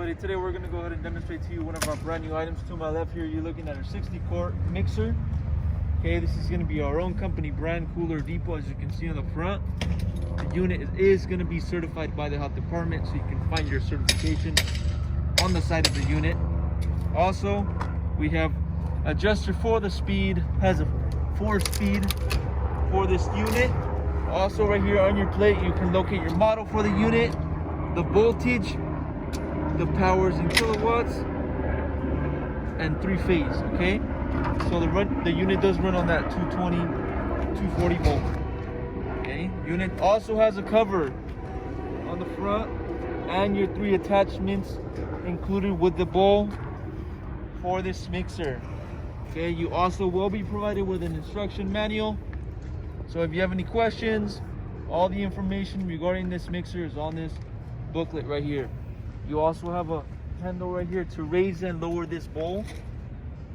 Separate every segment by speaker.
Speaker 1: everybody, today we're going to go ahead and demonstrate to you one of our brand new items. To my left here, you're looking at our 60-quart mixer. Okay, this is going to be our own company brand Cooler Depot. As you can see on the front, the unit is going to be certified by the health department, so you can find your certification on the side of the unit. Also, we have adjuster for the speed, has a 4-speed for this unit. Also right here on your plate, you can locate your model for the unit, the voltage, the powers in kilowatts, and 3-phase. Okay, so the unit does run on that 220 240 volt. Okay, unit also has a cover on the front and your 3 attachments included with the bowl for this mixer. Okay, you also will be provided with an instruction manual, so if you have any questions, all the information regarding this mixer is on this booklet right here. You also have a handle right here to raise and lower this bowl.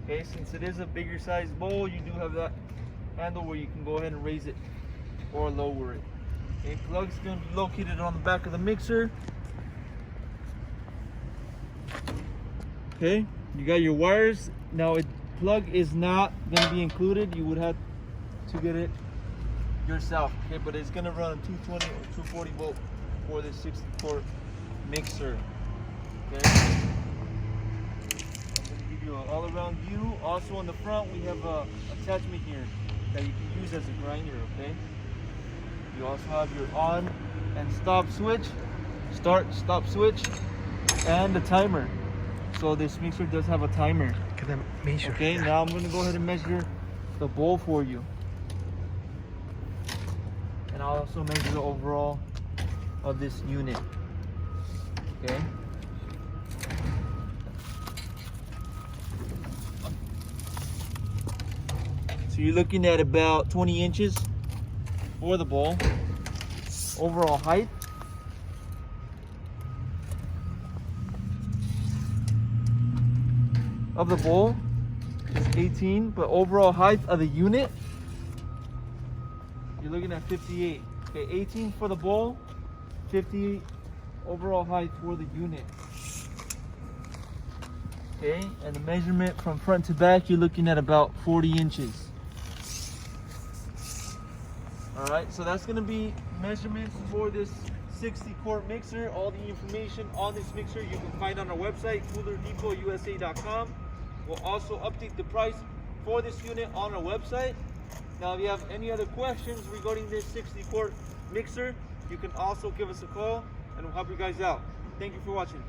Speaker 1: Okay, since it is a bigger size bowl, you do have that handle where you can go ahead and raise it or lower it. Okay, plug's going to be located on the back of the mixer. Okay, you got your wires. Now, plug is not going to be included. You would have to get it yourself. Okay, but it's going to run 220 or 240 volt for this 60-quart mixer. Okay, I'm going to give you an all-around view. Also on the front, we have a attachment here that you can use as a grinder. Okay, you also have your on and stop switch, start, stop switch, and a timer. So this mixer does have a timer.
Speaker 2: Can I measure?
Speaker 1: Okay, now I'm going to go ahead and measure the bowl for you, and I'll also measure the overall of this unit. Okay. So you're looking at about 20 inches for the bowl. Overall height of the bowl is 18, but overall height of the unit, you're looking at 58. Okay, 18 for the bowl, 58 overall height for the unit. Okay, and the measurement from front to back, you're looking at about 40 inches. Alright, so that's going to be measurements for this 60-quart mixer. All the information on this mixer you can find on our website, coolerdepot.usa.com. We'll also update the price for this unit on our website. Now, if you have any other questions regarding this 60-quart mixer, you can also give us a call and we'll help you guys out. Thank you for watching.